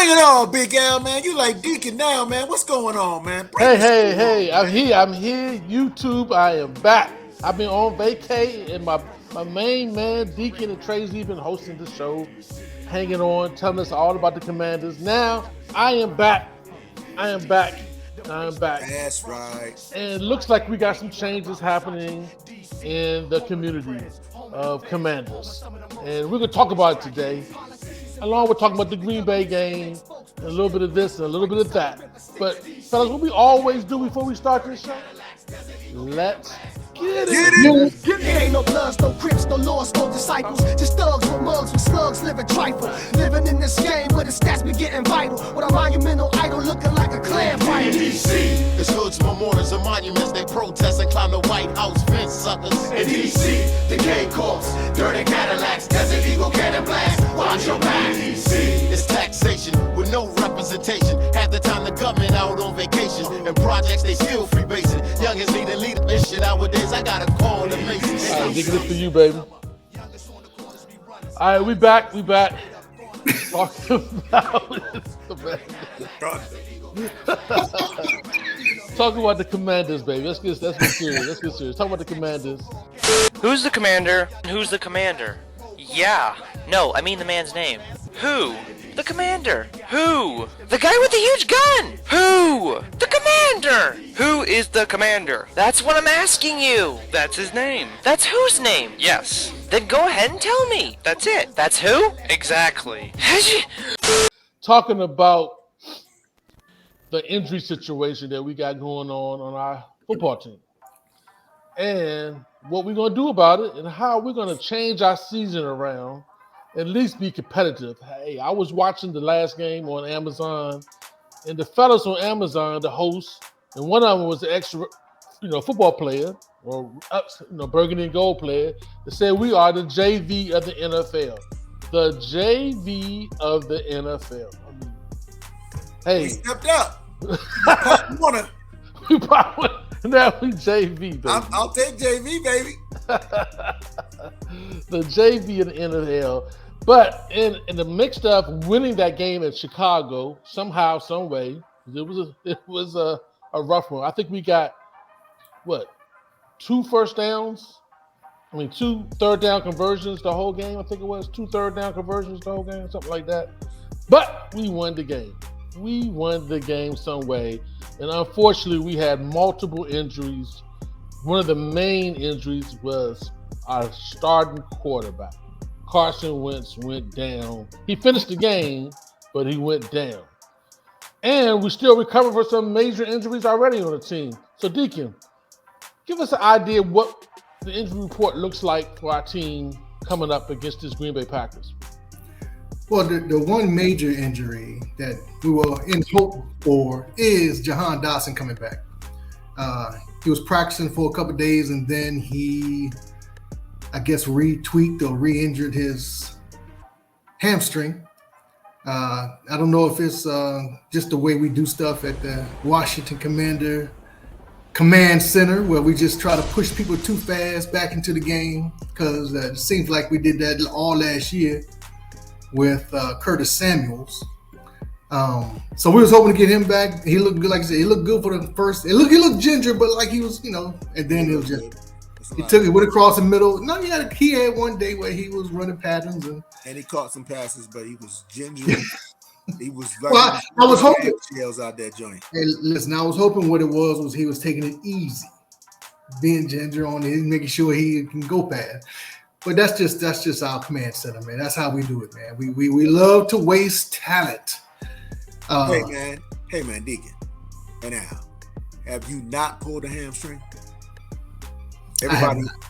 Bring it on, Big Al, man. You like Deacon now, man. What's going on, man? Bring Hey, this hey, shit hey, on, I'm man. here. I'm here. YouTube, I am back. I've been on vacay, and my main man, Deacon and Tracy, been hosting the show, hanging on, telling us all about the Commanders. Now, I am back. I am back. I am back. That's right. And it looks like we got some changes happening in the community of Commanders. And we're going to talk about it today, along with talking about the Green Bay game, and a little bit of this and a little bit of that. But, fellas, what we always do before we start this show, let's get Get it. it. It ain't no bloods, no crips, no lords, no disciples. Just thugs with mugs, with slugs, living trifle. Living in this game where the stats be getting vital. With a monumental idol looking like a clan fighter. DC, it's hoods, memorials, and monuments. They protest and climb the White House fence, suckers. In DC, the gay corpse, dirty Cadillacs, Desert Eagle cannon blast. Watch your back. DC, it's taxation with no representation. Half the time the government out on vacation. And projects they still freebasing. Youngins need a leader. This shit nowadays, I gotta call the Masons. All right, Deacon, this for you, baby. All right, we back. We back. Talking about talking about the Commanders, baby. Let's get serious. Let's get serious. Talk about the Commanders. Who's the commander? Who's the commander? Yeah. No, I mean the man's name. Who? The commander. Who? The guy with the huge gun. Who? The commander. Who is the commander? That's what I'm asking you. That's his name. That's whose name? Yes. Then go ahead and tell me. That's it. That's who? Exactly. Talking about the injury situation that we got going on our football team, and what we're going to do about it, and how we're going to change our season around, at least be competitive. Hey, I was watching the last game on Amazon, and the fellas on Amazon, the host, and one of them was an extra, football player, or burgundy and gold player, that said we are the JV of the NFL. The JV of the NFL. We Hey, stepped up. You wanna? we probably now we JV, baby. I'll take JV, baby. The JV of the NFL. But in the mix of winning that game in Chicago, somehow, some way, it was a rough one. I think we got two first downs. I mean, 2 third down conversions the whole game. I think it was 2 third down conversions the whole game, something like that. But we won the game. We won the game some way. And unfortunately, we had multiple injuries. One of the main injuries was our starting quarterback. Carson Wentz went down. He finished the game, but he went down. And we still recovered from some major injuries already on the team. So, Deacon, give us an idea of what the injury report looks like for our team coming up against this Green Bay Packers. Well, the one major injury that we were in hope for is Jahan Dotson coming back. He was practicing for a couple of days, and then he, I guess, retweaked or re-injured his hamstring. I don't know if it's just the way we do stuff at the Washington Command Center, where we just try to push people too fast back into the game, because it seems like we did that all last year with Curtis Samuels. So we was hoping to get him back. He looked good, like I said. He looked good for the first. He looked ginger, but like he was, and then he was just. He took it, went across the middle. No, he had one day where he was running patterns and he caught some passes, but he was ginger. He was like, well, I was hoping shells out that joint. Hey, listen, I was hoping what it was he was taking it easy, being ginger on it, making sure he can go past. But that's just our command center, man. That's how we do it, man. We love to waste talent. Hey man, Deacon. And now, have you not pulled a hamstring?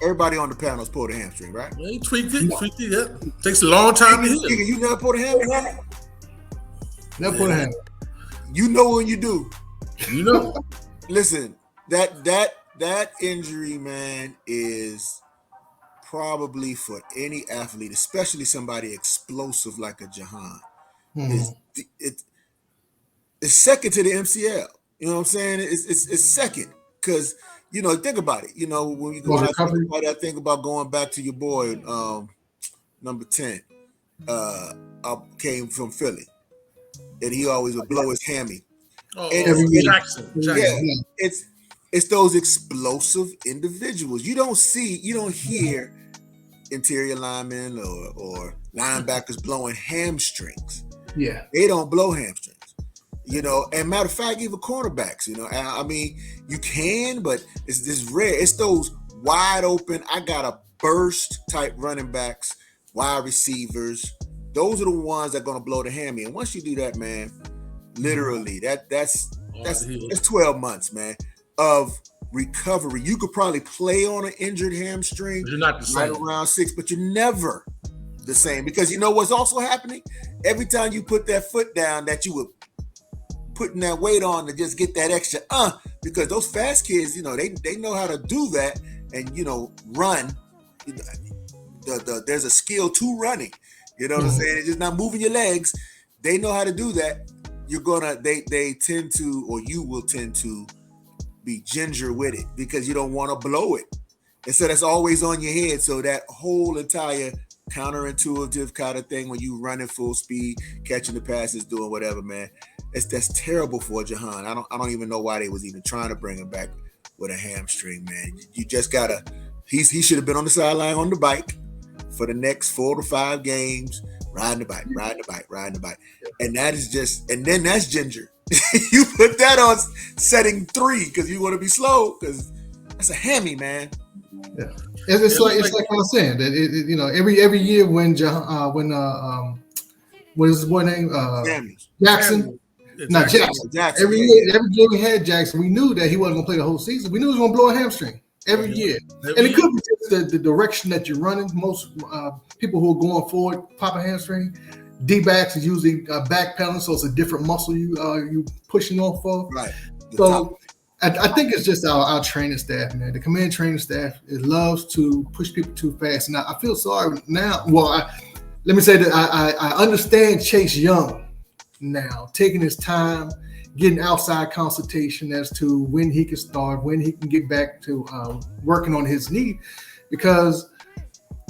Everybody on the panel's pulled a hamstring, right? Yeah, he tweaked it. Yeah. Takes a long time to heal. Deacon, you never pulled a hamstring? Never pulled a hamstring. You know when you do. You know. Listen, that injury, man, is probably for any athlete, especially somebody explosive like a Jahan. It's second to the MCL. You know what I'm saying? It's second because think about it. When you go, I think about going back to your boy, number 10, came from Philly. and he always would blow his hammy. Oh, And Every year. Jackson. yeah, Yeah. it's those explosive individuals. You don't hear interior linemen or linebackers blowing hamstrings. Yeah. They don't blow hamstrings. And matter of fact, even cornerbacks, I mean, you can, but it's rare. It's those wide open, I got a burst type running backs, wide receivers. Those are the ones that are going to blow the hammy. And once you do that, man, literally, that's 12 months, man, of recovery. You could probably play on an injured hamstring. You're not the same. Right around 6, but you're never the same, because you know what's also happening? Every time you put that foot down, that you were putting that weight on to just get that extra because those fast kids, they know how to do that and run. There's a skill to running. You know what I'm saying? It's just not moving your legs. They know how to do that. They tend to, or you will tend to be ginger with it because you don't want to blow it. And so that's always on your head. So that whole entire counterintuitive kind of thing when you running full speed, catching the passes, doing whatever, man, that's terrible for Jahan. I don't even know why they was even trying to bring him back with a hamstring, man. You just gotta. He should have been on the sideline on the bike for the next 4 to 5 games, riding the bike, and that is just. And then that's ginger. You put that on setting 3 because you want to be slow because that's a hammy, man. Yeah, it's like I was saying that every year when what is his boy name? Jackson. Not Jackson. Every year we had Jackson, we knew that he wasn't going to play the whole season. We knew he was going to blow a hamstring every year. And it could be just the direction that you're running. Most people who are going forward pop a hamstring. D-backs is usually backpedaling, so it's a different muscle you pushing off of. Right. So I think it's just our training staff, man. The command training staff, it loves to push people too fast. And I feel sorry now. Well, let me say that I understand Chase Young now, taking his time, getting outside consultation as to when he can start, when he can get back to working on his knee, because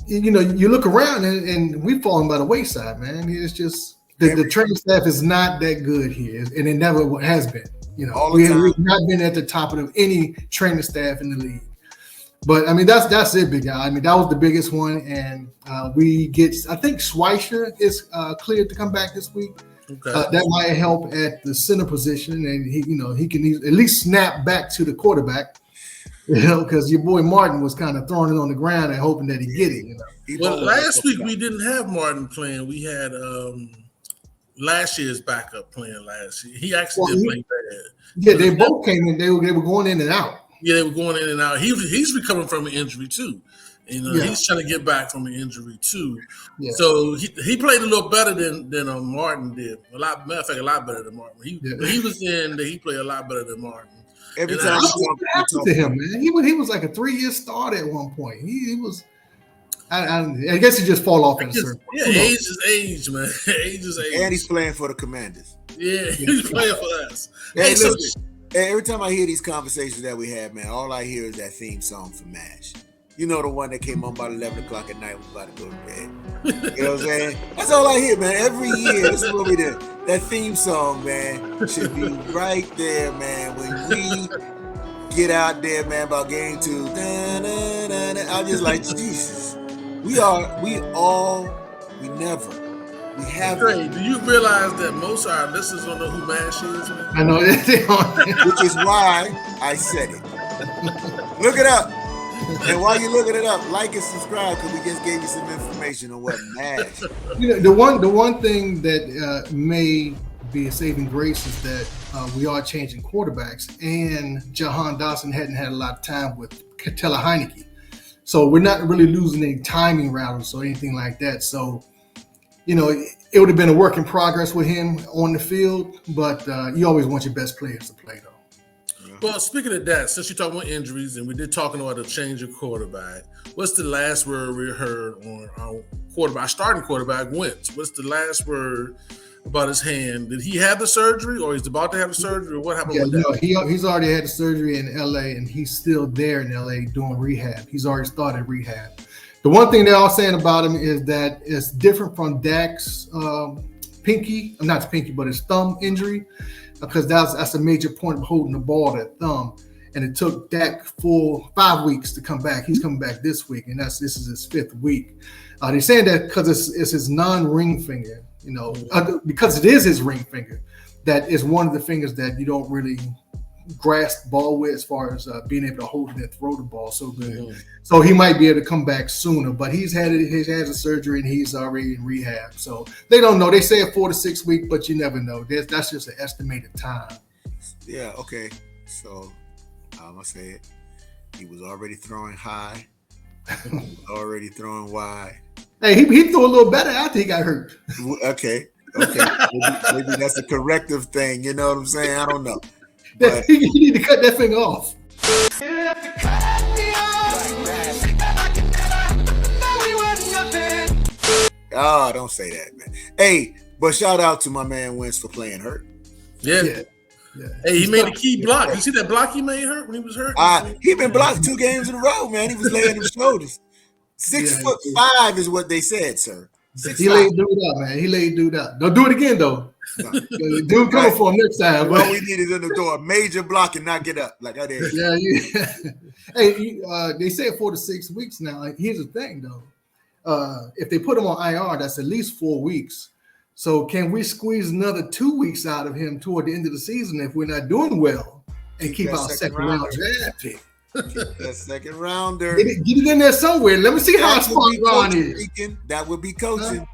you look around and we've fallen by the wayside, man. It's just the training staff is not that good here, and it never has been. We've not been at the top of any training staff in the league. But I mean, that's it, big guy. I mean, that was the biggest one, and I think Schweitzer is cleared to come back this week. Okay. That might help at the center position, and he can at least snap back to the quarterback, because your boy Martin was kind of throwing it on the ground and hoping that he get it. Well, last week we didn't have Martin playing. We had last year's backup playing last year. He actually did play bad. Yeah, they both came in. They were going in and out. Yeah, they were going in and out. He's recovering from an injury too. He's trying to get back from an injury too. Yeah. So he played a little better than Martin did. A lot better than Martin. He was in. He played a lot better than Martin. Every time I talk to him, man, he was like a 3-year start at one point. He was. I guess he just fall off in a certain. Yeah, age is age, man. Age is age. And he's playing for the Commanders. Yeah, he's playing for us. Hey, listen. Every time I hear these conversations that we have, man, all I hear is that theme song for MASH. You know, the one that came on about 11 o'clock at night when we about to go to bed. You know what I'm saying? That's all I hear, man. Every year, this is what we do. That theme song, man, should be right there, man. When we get out there, man, about game 2. I'm just like, Jesus. We haven't. Do you realize that most of our listeners don't know who MASH is, man? I know they don't. Which is why I said it. Look it up. And while you're looking it up, like and subscribe, because we just gave you some information on what MASH. The one thing that may be a saving grace is that we are changing quarterbacks, and Jahan Dotson hadn't had a lot of time with Heinicke. So we're not really losing any timing routers or anything like that. So, it would have been a work in progress with him on the field, but you always want your best players to play, though. Well, speaking of that, since you're talking about injuries and we did talking about a change of quarterback, what's the last word we heard on our quarterback, our starting quarterback, Wentz? What's the last word about his hand? Did he have the surgery, or he's about to have the surgery, or what happened with that? He's already had the surgery in LA, and he's still there in LA doing rehab. He's already started rehab. The one thing they're all saying about him is that it's different from Dak's pinky, not his pinky, but his thumb injury, because that's a major point of holding the ball, that thumb. And it took Dak full 5 weeks to come back. He's coming back this week, and this is his 5th week. They're saying that because it's his non-ring finger, because it is his ring finger, that is one of the fingers that you don't really grasp the ball with, as far as being able to hold it and throw the ball so good. Mm-hmm. So he might be able to come back sooner, but he's had a surgery and he's already in rehab. So they don't know. They say 4 to 6 weeks, but you never know. That's just an estimated time. Yeah. Okay. So I'm gonna say it. He was already throwing high. He was already throwing wide. Hey, he threw a little better after he got hurt. Okay. Maybe that's a corrective thing. You know what I'm saying? I don't know. But you need to cut that finger off. Oh, don't say that, man. Hey, but shout out to my man Wentz for playing hurt. Yeah. Hey, he made a key block. You see that block he made hurt when he was hurt? He been blocked 2 games in a row, man. He was laying his shoulders. 6'5" is what they said, sir. He laid dude up, man. He laid dude up. Don't do it again, though. No. Dude coming for him next time. All we need is in the door, major block and not get up like I did. Yeah. Hey, they said 4 to 6 weeks now. Like, here's the thing, though. If they put him on IR, that's at least 4 weeks. So can we squeeze another 2 weeks out of him toward the end of the season if we're not doing well and keep our second round draft pick? That second rounder. Get it in there somewhere. Let me see how smart Ron is. That would be coaching.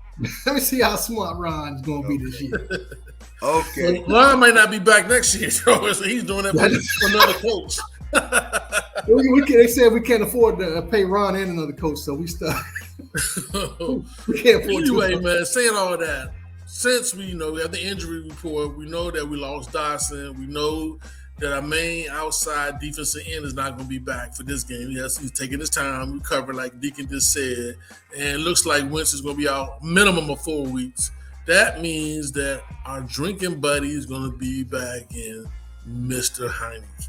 Let me see how smart Ron's going to be this year. Okay. Well, Ron might not be back next year, so he's doing that for another coach. They said we can't afford to pay Ron and another coach, so we stuck. We can't afford anyway, man, saying all that, since we have the injury report, we know that we lost Dawson. We know that our main outside defensive end is not going to be back for this game. Yes, he's taking his time, recover, like Deacon just said. And it looks like Wentz is going to be out minimum of 4 weeks. That means that our drinking buddy is going to be back in Mr. Heinicke,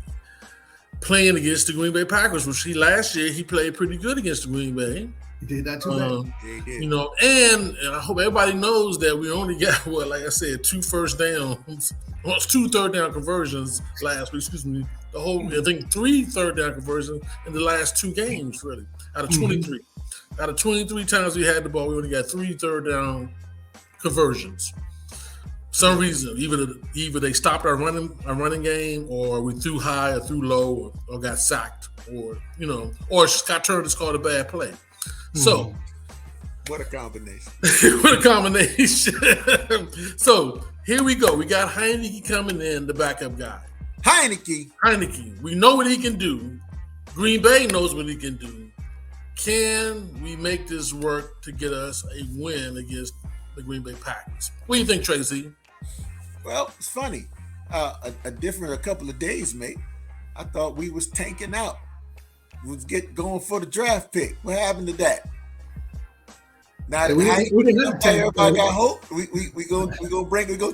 playing against the Green Bay Packers, which last year he played pretty good against the Green Bay. He did that too bad. And I hope everybody knows that we only got, like I said, 2 first downs. Well, it's 2 third down conversions last week. Excuse me. I think 3 third down conversions in the last 2 games, really, out of 23. Out of 23 times we had the ball, we only got 3 third down conversions. Some reason, either they stopped our running game, or we threw high or threw low, or got sacked, or Scott Turner just called a bad play. So, what a combination! What a combination! So here we go. We got Heinicke coming in, the backup guy. Heinicke. We know what he can do. Green Bay knows what he can do. Can we make this work to get us a win against the Green Bay Packers? What do you think, Tracy? Well, it's funny. A couple of days, mate. I thought we was tanking out. We was going for the draft pick. What happened to that? Now everybody got hope. We gonna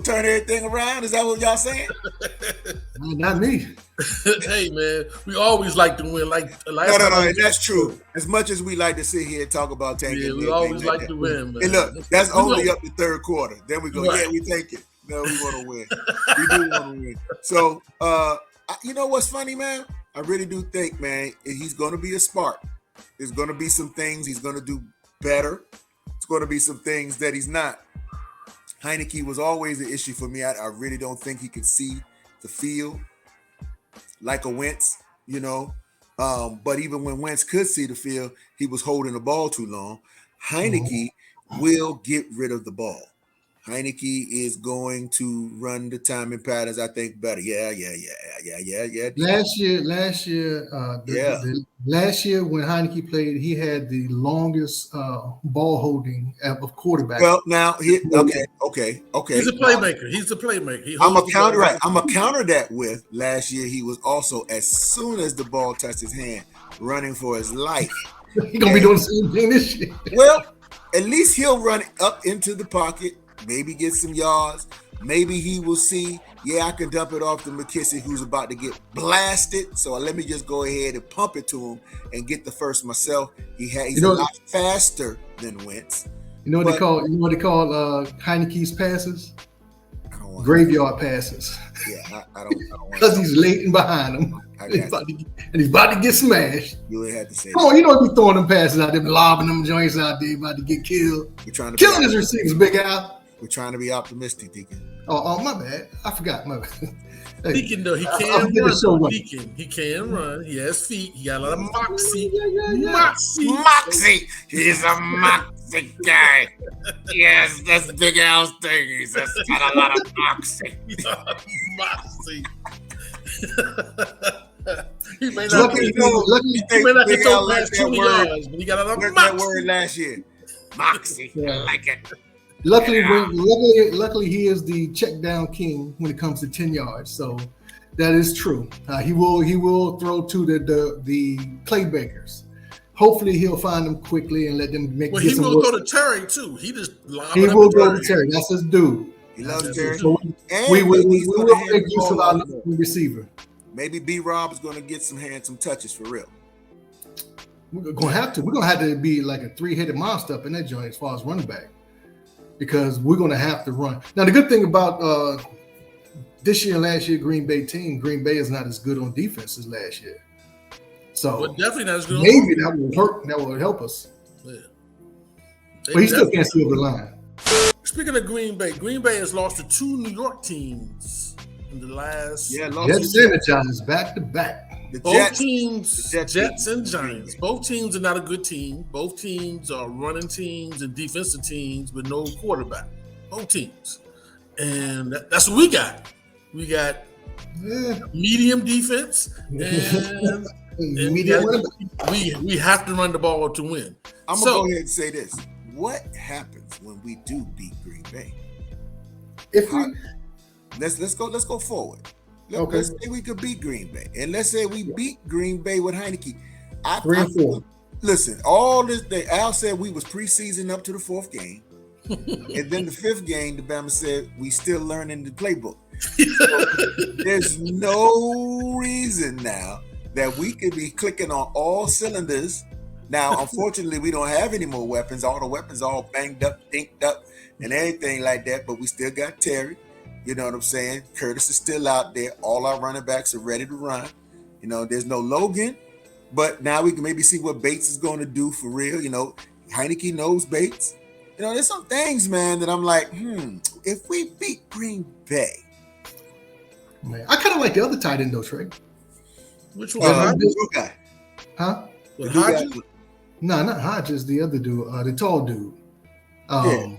turn everything around. Is that what y'all saying? Not me. Hey man, we always like to win. No, that's true. As much as we like to sit here and talk about tanking, we always like to win, man. And look, that's only up to third quarter. Then we go, we take it. No, we want to win. We do want to win. So, you know what's funny, man? I really do think, man, he's going to be a spark. There's going to be some things he's going to do better. It's going to be some things that he's not. Heinicke was always an issue for me. I really don't think he could see the field like a Wentz, But even when Wentz could see the field, he was holding the ball too long. Heinicke will get rid of the ball. Heinicke is going to run the timing patterns, I think, better. Yeah. Last year, when Heinicke played, he had the longest ball holding of quarterback. Well, now, okay. He's a playmaker. I'm a counter that with last year. He was also, as soon as the ball touched his hand, running for his life. He's gonna be doing the same thing this year. Well, at least he'll run up into the pocket. Maybe get some yards. Maybe he will see, I can dump it off to McKissick, who's about to get blasted. So let me just go ahead and pump it to him and get the first myself. He's a lot faster than Wentz. You know what But- they call? You know what they call Heinicke's passes? I don't want Graveyard passes. Yeah, I don't want Because he's late and behind him. I He's got he's about to get smashed. you ain't had to say Come that. on, you know he be throwing them passes out there, lobbing them joints out there, about to get killed. We're trying to Killing be, his receivers, Big Al. we're trying to be optimistic, Deacon. Oh, my bad. I forgot. My bad. Hey, He can though. He I'll can get the run. show Though. running. He can run. He has feet. He got a lot of moxie. Yeah. Moxie. Moxie! He's a Moxie guy. Yes, that's Big Al's thing. He's just got a lot of Moxie. Moxie. He may So not luckily, get Big so Al past learned that 20 word. yards, but he got a lot of Learned that moxie. word last year. Moxie. I Yeah. like it. luckily, he is the check down king when it comes to 10 yards. So that is true. He will throw to the playmakers. Hopefully, he'll find them quickly and let them make. Well, get he some will work. go to Terry too. He just lob He it up will to go Terry. to Terry. That's his dude. He loves That's Terry. So And we will maybe he's gonna hand make the use of ball our off more. receiver. Maybe B Rob's gonna get some touches for real. We're gonna have to. We're gonna have to be like a 3-headed monster up in that joint as far as running back, because we're gonna have to run. Now, the good thing about this year and last year Green Bay team, Green Bay is not as good on defense as last year. So But definitely not as good. maybe that will hurt. That will help us. Yeah. But he still can't see over the line. Speaking of Green Bay has lost to 2 New York teams in the last. Yeah, lost Jets to energized back to back. the Both Jets. teams, the Jets and teams. Giants. Both teams are not a good team. Both teams are running teams and defensive teams with no quarterback. Both teams, and that's what we got. We got medium defense, and Medium running back. we have to run the ball to win. I'm gonna go ahead and say this. What happens when we do beat Green Bay? If we Let's go forward. Okay. Let's say we could beat Green Bay, and let's say we beat Green Bay with Heinicke. 3-4. Listen, all this day, Al said we was preseason up to the 4th game, and then the 5th game, the Bama said we still learning the playbook. So there's no reason now that we could be clicking on all cylinders. Now, unfortunately, we don't have any more weapons. All the weapons are all banged up, dinked up, and everything like that. But we still got Terry. You know what I'm saying? Curtis is still out there. All our running backs are ready to run. You know, there's no Logan, but now we can maybe see what Bates is going to do for real. You know, Heinicke knows Bates. You know, there's some things, man, that I'm like, if we beat Green Bay. Man, I kind of like the other tight end though, Trey. Which one? The new guy. Huh? With The new guy. Hodges? No, not Hodges. The other dude, the tall dude. Yeah. I know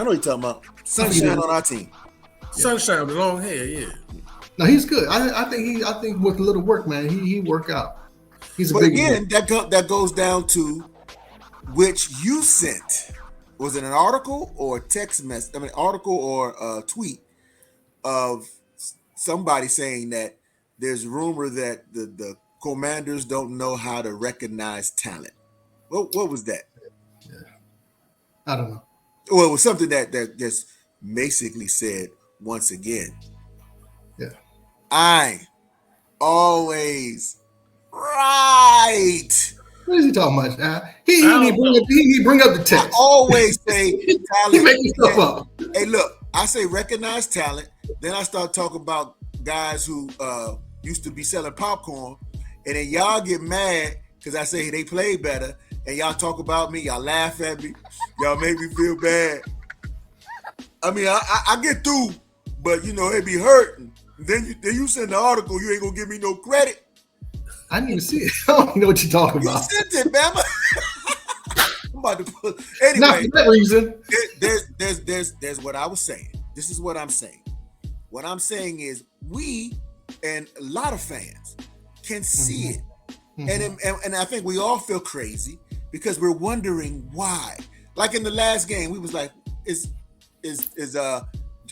what you're talking about. Sunshine on our team. Sunshine with long hair, yeah. No, he's good. I think with a little work, man, he work out. He's a But big again, that goes down to which you sent. Was it an article or a text message? I mean, article or a tweet of somebody saying that there's rumor that the commanders don't know how to recognize talent. What was that? I don't know. Well, it was something that just basically said once again. Yeah. I always right. What is he talking about? He bring up the I text. always say talent. He making stuff up. Hey, look, I say recognize talent. Then I start talking about guys who used to be selling popcorn, and then y'all get mad because I say they play better, and y'all talk about me, y'all laugh at me, y'all make me feel bad. I mean, I get through, but you know it be hurting. Then you send the article, you ain't gonna give me no credit. I didn't even see it. I don't know what you're talking You about. sent it, Bama. I'm about to put Not anyway. for that reason. There's what I was saying. This is what I'm saying. What I'm saying is we and a lot of fans can see it, and I think we all feel crazy because we're wondering why. Like in the last game, we was like, is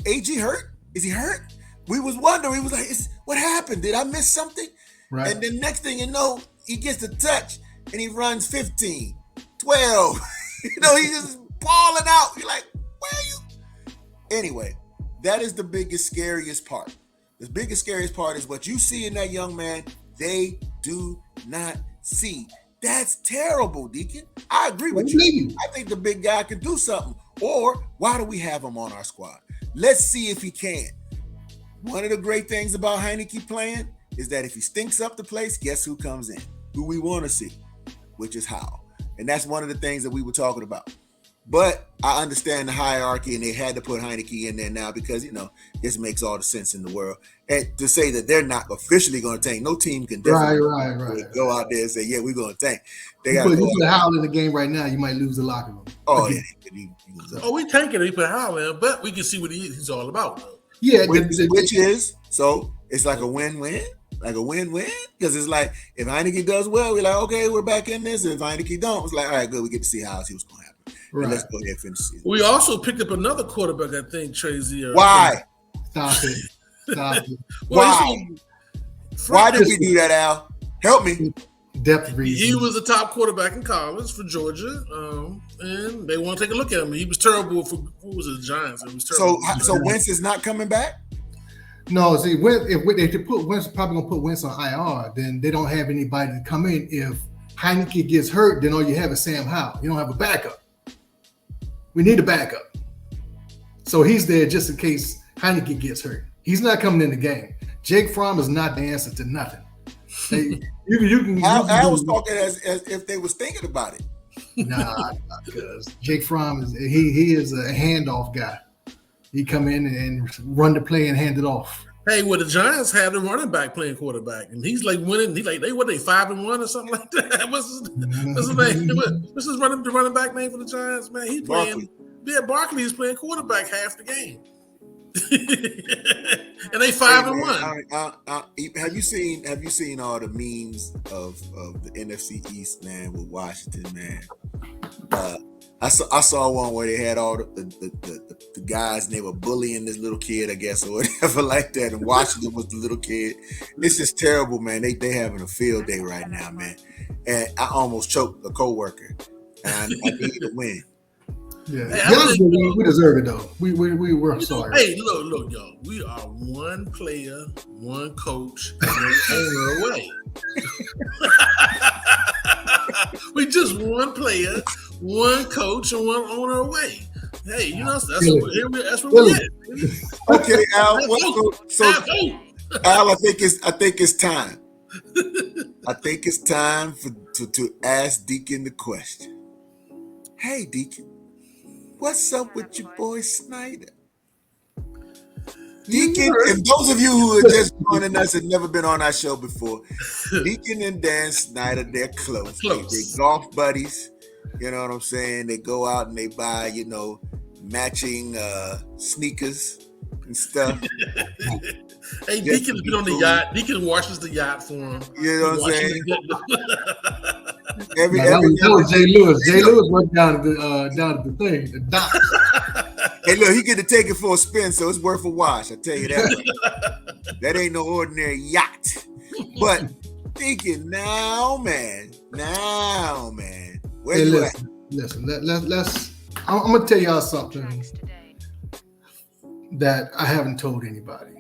AG hurt? Is he hurt? We was wondering. We was like, what happened? Did I miss something? Right. And then next thing you know, he gets the touch and he runs 15, 12. You know, he's just balling out. You're like, where are you? Anyway, that is the biggest, scariest part. The biggest, scariest part is what you see in that young man, they do not see. That's terrible, Deacon. I agree with What do you. you mean? I think the big guy can do something. Or why do we have him on our squad? Let's see if he can. One of the great things about Heinicke playing is that if he stinks up the place, guess who comes in? Who we want to see, which is Howell. And that's one of the things that we were talking about. But I understand the hierarchy, and they had to put Heinicke in there now because, this makes all the sense in the world. And to say that they're not officially going to tank, no team can definitely go out there and say, yeah, we're going to tank. They got to you put Howell in the game right now, you might lose the locker room. Oh, yeah. We tanking it. He put Howell in, but we can see what he's all about, though. Yeah, which is, so it's like a win-win. Like a win-win, because it's like if Heinicke does well, we're like, okay, we're back in this. If Heinicke don't, it's like, all right, good, we get to see how he was going to happen. Right. Let's go ahead and finish the season. We also picked up another quarterback, I think, Tracy. Why? Stop it. Stop it. Why did we do that, Al? Help me. Depth reason. He was the top quarterback in college for Georgia, and they want to take a look at him. He was terrible for the Giants. It was terrible. So Wentz is not coming back? No, see, if they put Wentz, probably gonna put Wentz on IR, then they don't have anybody to come in. If Heinicke gets hurt, then all you have is Sam Howell. You don't have a backup. We need a backup. So he's there just in case Heinicke gets hurt. He's not coming in the game. Jake Fromm is not the answer to nothing. I was talking as if they was thinking about it. Nah, because Jake Fromm he is a handoff guy. He come in and run the play and hand it off. Hey, the Giants had a running back playing quarterback, and he's like winning. He's like they 5-1 or something like that. What's his name? What's the running back name for the Giants? Man, he's playing. Yeah, Barkley is playing quarterback half the game, and they 5-1. Have you seen all the memes of the NFC East, man, with Washington, man? I saw one where they had all the guys and they were bullying this little kid, I guess, or whatever like that. And Washington was the little kid. It's just terrible, man. They having a field day right now, man. And I almost choked a coworker. And I need to win. Yeah, we deserve it though. We're sorry. Hey, look, y'all. We are one player, one coach, and one owner away. We just one player, one coach, and one owner away. Hey, that's what we at. Okay, Al. Al, I think it's time. I think it's time to ask Deacon the question. Hey, Deacon, what's up with your boy Snyder? Deacon, and those of you who are just joining us and never been on our show before, Deacon and Dan Snyder, they're close. They're golf buddies. You know what I'm saying? They go out and they buy, matching sneakers and stuff. Hey, Deacon's been on the yacht. Deacon washes the yacht for him. You know what I'm saying? That was Jay Lewis. Jay Lewis went down to the thing, the dock. Hey, look, he get to take it for a spin, so it's worth a wash. I tell you that. That ain't no ordinary yacht. But Deacon, now, man. Where hey, you listen, let's. I'm gonna tell y'all something that I haven't told anybody.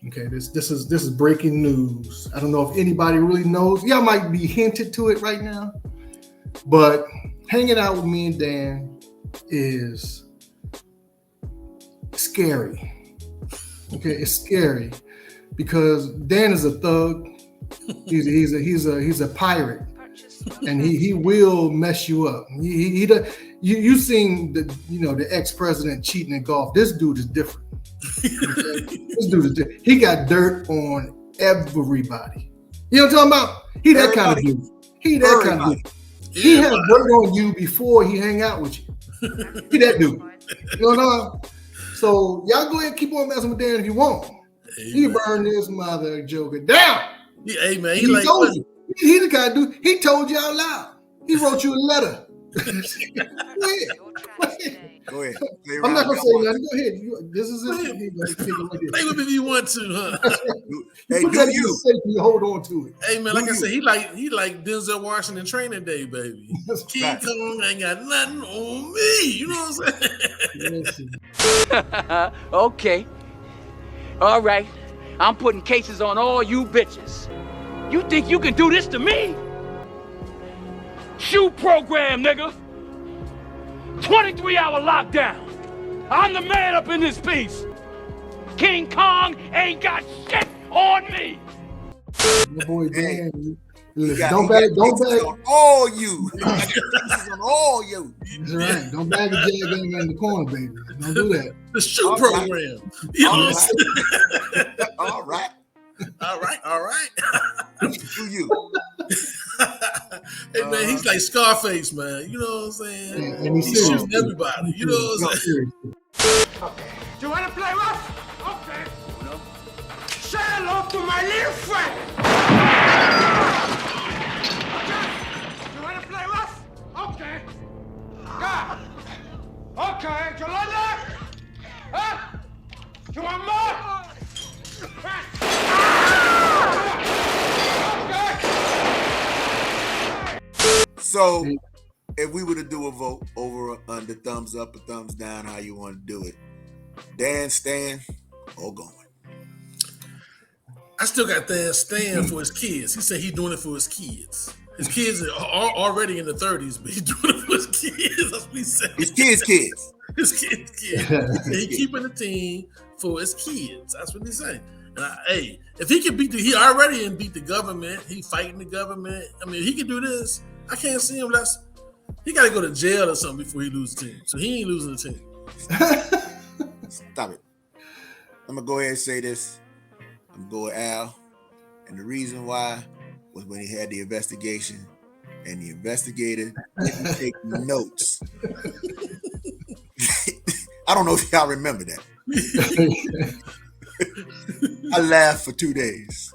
Okay, this is breaking news. I don't know if anybody really knows. Y'all might be hinted to it right now, but hanging out with me and Dan is scary. Okay, it's scary because Dan is a thug. He's a pirate, and he will mess you up. You seen the ex-president cheating in golf. This dude is different. This dude is different. He got dirt on everybody. You know what I'm talking about? He that kind of dude. He that kind of dude. He has dirt on you before he hang out with you. He that dude. You know what I'm talking about? So y'all go ahead and keep on messing with Dan if you want. He burned this mother joker down. Hey man, he told you. He the kind of dude. He told you out loud. He wrote you a letter Go ahead. I'm not gonna say nothing. Go ahead. This is it. Play with me if you want to, huh? Hey, put do that in you? the safe and you hold on to it. Hey man, like I said, he like Denzel Washington Training Day, baby. King Right. Kong ain't got nothing on me. You know what I'm saying? Okay. All right. I'm putting cases on all you bitches. You think you can do this to me? Shoe program, nigga. 23-hour lockdown. I'm the man up in this piece. King Kong ain't got shit on me. My boy Dan. Don't Don't bag on all you. On all you. That's right. Don't bag a jag in the corner, baby. Don't do that. The shoe All program. right. You know All what I'm saying? All right. All right. Do you? Hey man, he's like Scarface, man. You know what I'm saying? And he's He's serious. shooting everybody. You know what I'm saying? Do you want to play rough? Okay. Say hello to my little friend. Okay. You want to play rough? Okay. Yeah. Okay. Do you like that? Huh? You want more? Okay. So, if we were to do a vote over or under, thumbs up or thumbs down, how you want to do it? Dan, Stan, or going? I still got Dan staying for his kids. He said he's doing it for his kids. His kids are already in the 30s, but he's doing it for his kids. That's what he said. His kids. His kids. He's keeping the team for his kids. That's what he's saying. And hey, if he can he already beat the government. He fighting the government. I mean, he can do this. I can't see him. He got to go to jail or something before he loses the team. So he ain't losing the team. Stop it. I'm going to go ahead and say this. I'm going to go with Al. And the reason why was when he had the investigation and the investigator didn't take notes. I don't know if y'all remember that. I laughed for 2 days.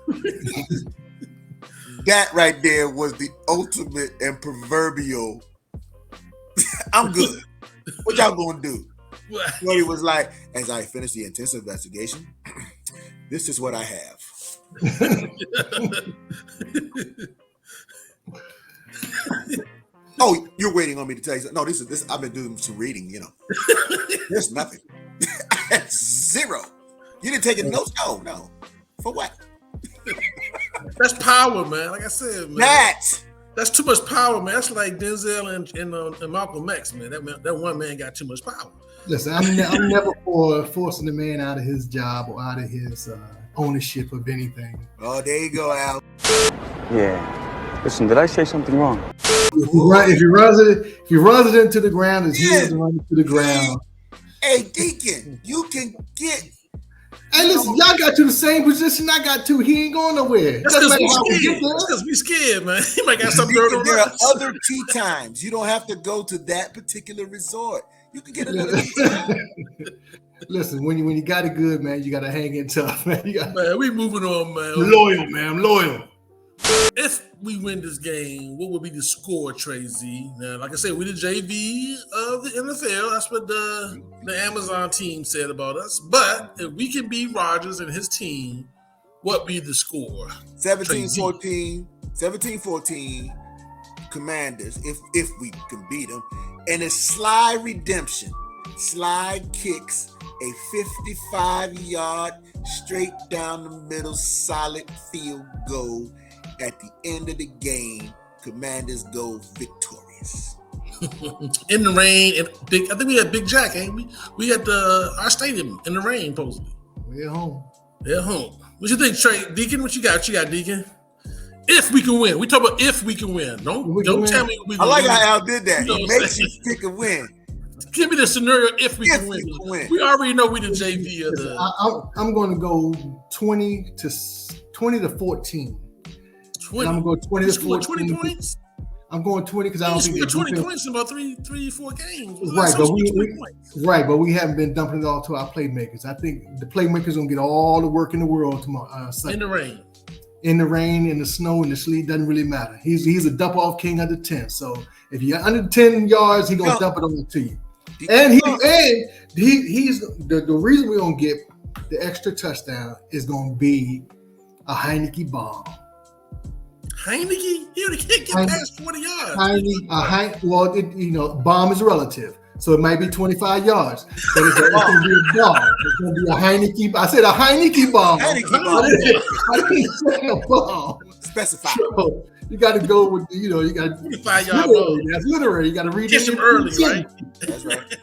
That right there was the ultimate and proverbial. I'm good. What y'all gonna do? What he was like, as I finished the intensive investigation, this is what I have. Oh, you're waiting on me to tell you something. No, this. I've been doing some reading, There's nothing. I had zero. You didn't take a note? No. For what? That's power, man. Like I said, man. That's too much power, man. That's like Denzel and Malcolm X, man. That one man got too much power. Listen, I'm never for forcing the man out of his job or out of his ownership of anything. Oh, there you go, Al. Yeah. Listen, did I say something wrong? If he runs it into the ground, his heels run into the ground. Hey, Deacon, you can get. Hey, listen, y'all got to the same position I got to. He ain't going nowhere. That's because we scared, man. He might got something Deacon, on there are us. other tea times. You don't have to go to that particular resort. You can get another tea time. Listen, when you got it good, man, you got to hang in tough, man. Man, we moving on, man. Loyal, man. I'm loyal. If we win this game, what would be the score, Trey Z? Now, like I said, we the JV of the NFL. That's what the Amazon team said about us. But if we can beat Rodgers and his team, what be the score? 17-14 Commanders, if we can beat them. And a Sly redemption. Sly kicks a 55-yard straight down the middle solid field goal. At the end of the game, Commanders go victorious. In the rain, and I think we had Big Jack, ain't we? We at our stadium in the rain, supposedly. We're home. They're home. What you think, Trey? Deacon, what you got? What you got, Deacon? If we can win. We talk about if we can win. Don't tell me we can win. I like how Al did that. You know He what I'm makes saying? you pick a win. Give me the scenario if we can We win. can win. We already know we the JV of the. I'm going to go 20 to 14. 20. I'm going to go 20 to 14. 20 points? I'm going 20 because I don't think we 20 points in about three, 4 games. Right, but we haven't been dumping it all to our playmakers. I think the playmakers gonna get all the work in the world tomorrow. In the rain. in the rain, in the snow, in the sleet, doesn't really matter. He's a dump off king under 10. So if you're under 10 yards, he's gonna dump it over to you. And he's the reason we're gonna get the extra touchdown is gonna be a Heinicke bomb. Heinicke? He can't get past 20 yards. Bomb is relative. So it might be 25 yards. But it's going to be a bomb. It's going to be a Heinicke. I said a Heinicke bomb. I didn't say a bomb. Specify. So you got to go with, you got 25-yard bomb. That's literary. You got to read Catch him early, right? That's right.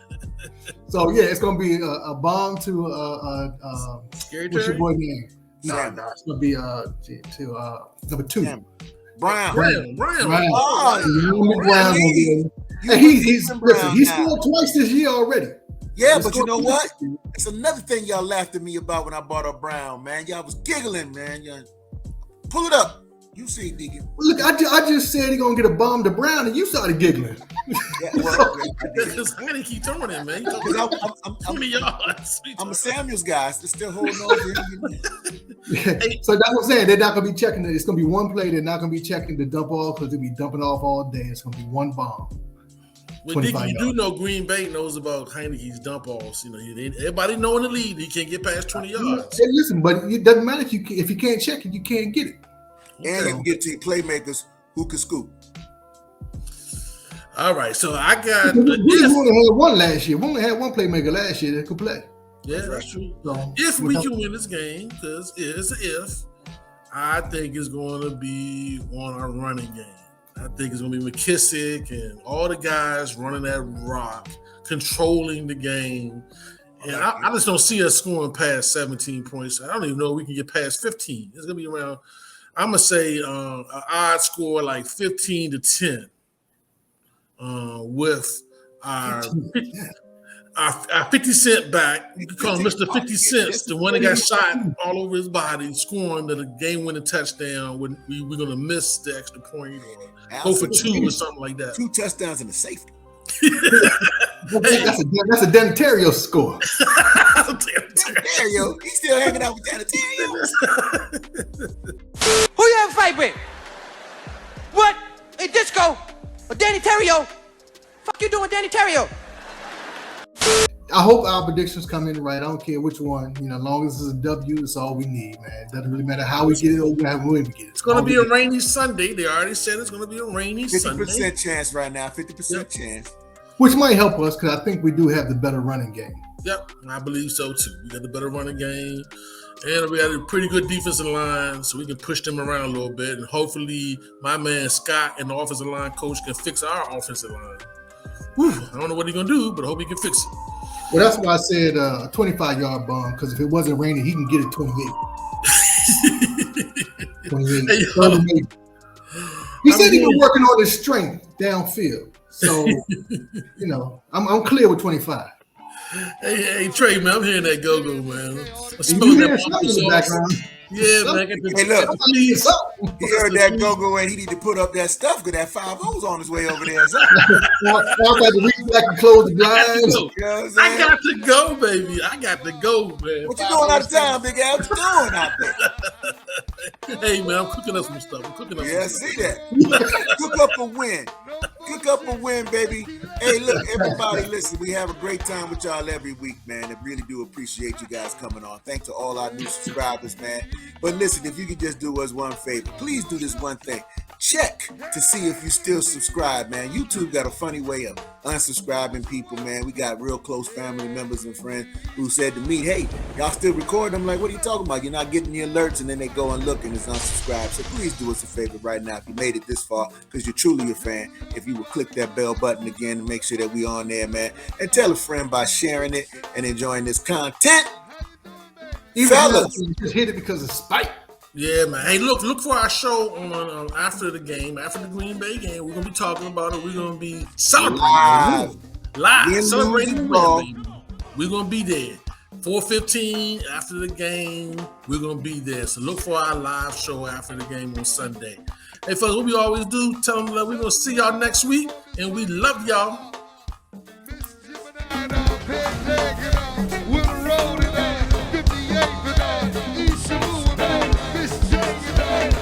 So, yeah, it's going to be a bomb to Scary what's your Terry? boy name? No, it's going to be to number 2. Brown. He scored twice this year already. Yeah, but you know what? It's another thing y'all laughed at me about when I brought up Brown, man. Y'all was giggling, man. Y'all pull it up. You see, Deacon. Look, I just said he's gonna get a bomb to Brown, and you started giggling. Yeah, well, Because Heinicke throwing it, man. I'm 20 yards. I'm a Samuels guy. So still holding on. So that's what I'm saying. They're not gonna be checking it. It's gonna be one play. They're not gonna be checking the dump off because they'll be dumping off all day. It's gonna be one bomb. Well, Dick, you do know Green Bay knows about Heinicke's dump offs. Everybody know in the league he can't get past 20 yards. Hey, listen, but it doesn't matter if you can't check it, you can't get it. And you can get to your playmakers who can scoop. All right, so I got. We only had one last year. We only had one playmaker last year that could play. Yeah, that's true. So, if we can win this game, because it's an if, I think it's going to be on our running game. I think it's going to be McKissick and all the guys running that rock, controlling the game. And I just don't see us scoring past 17 points. I don't even know if we can get past 15. It's going to be around, I'm going to say an odd score like 15-10 with our 50 Cent back. You can call him Mr. 50 Cents, the one that got shot all over his body, scoring the game-winning touchdown. When we're going to miss the extra point or go for 2 or something like that. 2 touchdowns and a safety. That's a Danitario score. Danitario, he's still hanging out with Danitario. Who you have a fight with? What? A Disco? Or Danny Terrio? Fuck you doing, Danny Terrio? I hope our predictions come in right. I don't care which one. As long as it's a W, it's all we need, man. It doesn't really matter how we get it or when we get it. It's going to be a rainy Sunday. They already said it's going to be a rainy 50% Sunday. 50% chance right now. 50% chance. Which might help us because I think we do have the better running game. Yep, I believe so too. We got the better running game. And we got a pretty good defensive line, so we can push them around a little bit. And hopefully my man Scott and the offensive line coach can fix our offensive line. Whew, I don't know what he's going to do, but I hope he can fix it. Well, that's why I said a 25-yard bomb, because if it wasn't raining, he can get it 28. 28. He said he was working on his strength downfield. So, I'm clear with 25. Hey, Trey, man, I'm hearing that go-go, man. I'm smelling that in the background. Yeah, man. Hey, look, he heard that go-go and he need to put up that stuff because that 5-0's on his way over there. I got to reach back and close the blinds. I got to go, baby. I got to go, man. What you doing out of town, Big Al? What you doing out there? Hey, man, I'm cooking up some stuff. Yeah, see that. Cook up a win. Cook up a win, baby. Hey, look, everybody, listen, we have a great time with y'all every week, man. I really do appreciate you guys coming on. Thanks to all our new subscribers, man. But listen, if you could just do us one favor, please do this one thing. Check to see if you still subscribe, man. YouTube got a funny way of unsubscribing people, man. We got real close family members and friends who said to me, hey, y'all still recording? I'm like, what are you talking about? You're not getting the alerts, and then they go and look and it's unsubscribed. So please do us a favor right now if you made it this far, because you're truly a fan. If you would click that bell button again to make sure that we on there, man. And tell a friend by sharing it and enjoying this content. Fellas, just hit it because of spite. Yeah, man. Hey, look for our show on after the game, after the Green Bay game. We're gonna be talking about it. We're gonna be celebrating live, celebrating the win, baby. We're gonna be there. 4:15 after the game. We're gonna be there. So look for our live show after the game on Sunday. Hey, folks, what we always do, tell them that we're gonna see y'all next week, and we love y'all. East Shamoon, Miss Jackson.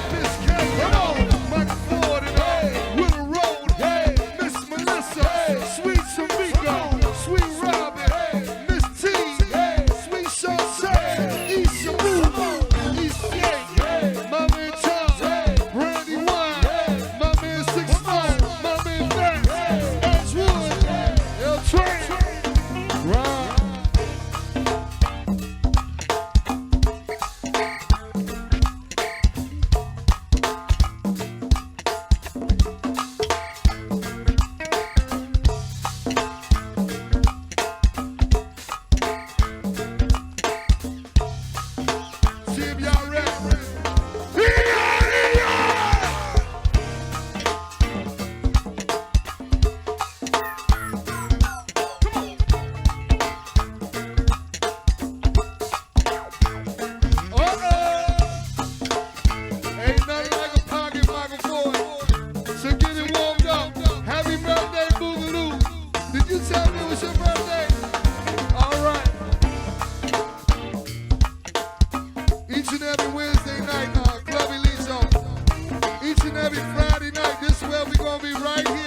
We'll be right here.